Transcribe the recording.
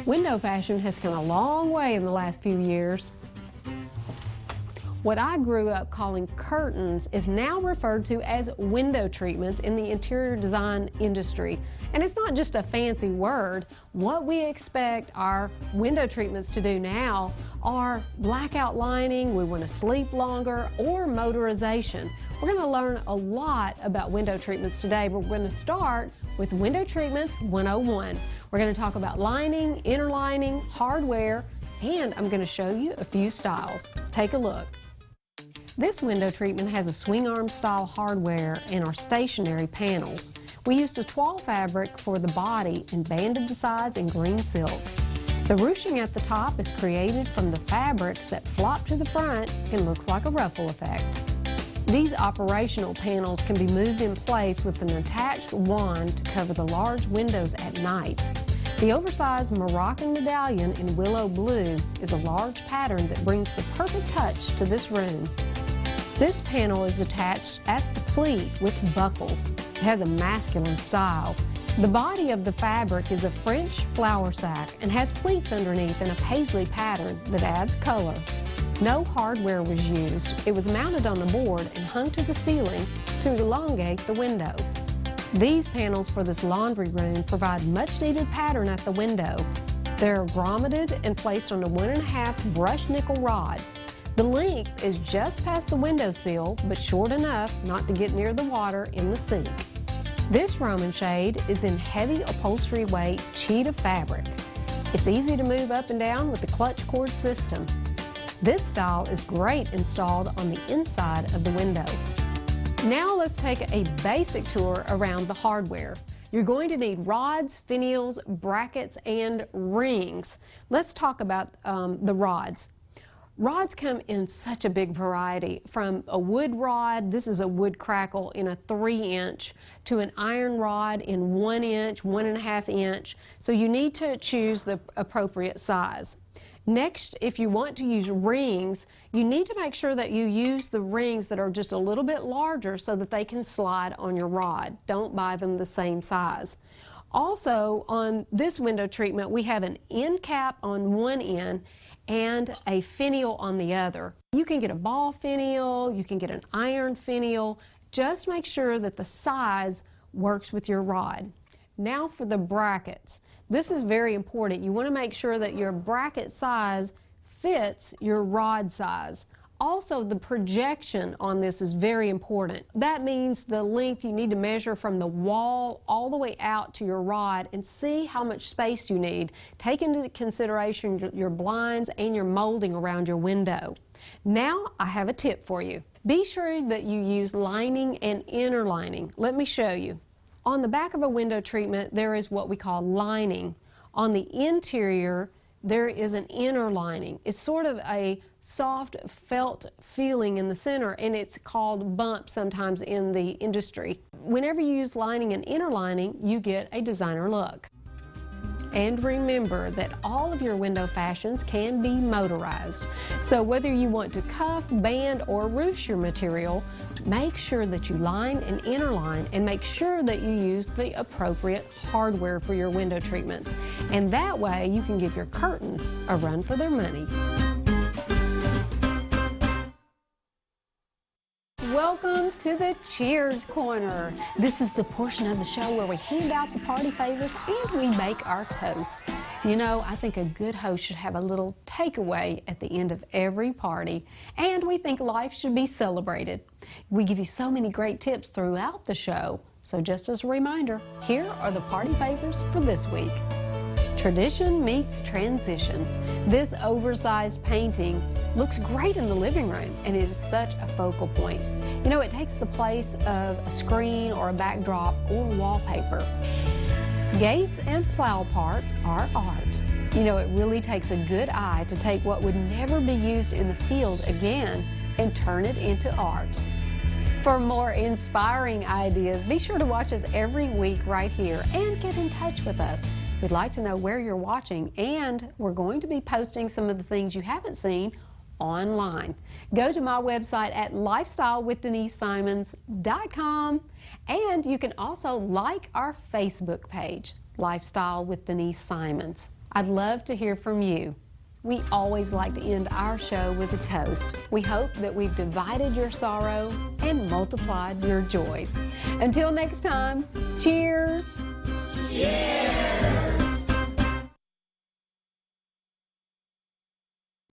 Window fashion has come a long way in the last few years. What I grew up calling curtains is now referred to as window treatments in the interior design industry. And it's not just a fancy word. What we expect our window treatments to do now are blackout lining, we want to sleep longer, or motorization. We're going to learn a lot about window treatments today, but we're going to start with Window Treatments 101. We're going to talk about lining, inner lining, hardware, and I'm going to show you a few styles. Take a look. This window treatment has a swing arm style hardware and our stationary panels. We used a toile fabric for the body and banded the sides in green silk. The ruching at the top is created from the fabrics that flop to the front and looks like a ruffle effect. These operational panels can be moved in place with an attached wand to cover the large windows at night. The oversized Moroccan medallion in willow blue is a large pattern that brings the perfect touch to this room. This panel is attached at the pleat with buckles. It has a masculine style. The body of the fabric is a French flour sack and has pleats underneath in a paisley pattern that adds color. No hardware was used. It was mounted on the board and hung to the ceiling to elongate the window. These panels for this laundry room provide much needed pattern at the window. They're grommeted and placed on a 1.5 brushed nickel rod. The length is just past the windowsill, but short enough not to get near the water in the sink. This Roman shade is in heavy upholstery weight cheetah fabric. It's easy to move up and down with the clutch cord system. This style is great installed on the inside of the window. Now let's take a basic tour around the hardware. You're going to need rods, finials, brackets, and rings. Let's talk about the rods. Rods come in such a big variety, from a wood rod, this is a wood crackle in a 3-inch, to an iron rod in 1 inch, 1.5 inch, so you need to choose the appropriate size. Next, if you want to use rings, you need to make sure that you use the rings that are just a little bit larger so that they can slide on your rod. Don't buy them the same size. Also, on this window treatment, we have an end cap on one end and a finial on the other. You can get a ball finial, you can get an iron finial. Just make sure that the size works with your rod. Now for the brackets. This is very important. You want to make sure that your bracket size fits your rod size. Also, the projection on this is very important. That means the length you need to measure from the wall all the way out to your rod and see how much space you need. Take into consideration your blinds and your molding around your window. Now, I have a tip for you. Be sure that you use lining and inner lining. Let me show you. On the back of a window treatment, there is what we call lining. On the interior, there is an inner lining. It's sort of a soft felt feeling in the center, and it's called bump sometimes in the industry. Whenever you use lining and inner lining, you get a designer look. And remember that all of your window fashions can be motorized. So whether you want to cuff, band, or ruche your material, make sure that you line and inner line, and make sure that you use the appropriate hardware for your window treatments. And that way you can give your curtains a run for their money. Welcome to the Cheers Corner. This is the portion of the show where we hand out the party favors and we make our toast. You know, I think a good host should have a little takeaway at the end of every party, and we think life should be celebrated. We give you so many great tips throughout the show, so just as a reminder, here are the party favors for this week. Tradition meets transition. This oversized painting looks great in the living room, and it is such a focal point. You know, it takes the place of a screen or a backdrop or wallpaper. Gates and plow parts are art. You know, it really takes a good eye to take what would never be used in the field again and turn it into art. For more inspiring ideas, be sure to watch us every week right here and get in touch with us. We'd like to know where you're watching, and we're going to be posting some of the things you haven't seen online. Go to my website at lifestyle-with-denise-simons.com, and you can also like our Facebook page, Lifestyle with Denise Simons. I'd love to hear from you. We always like to end our show with a toast. We hope that we've divided your sorrow and multiplied your joys. Until next time, cheers! Cheers!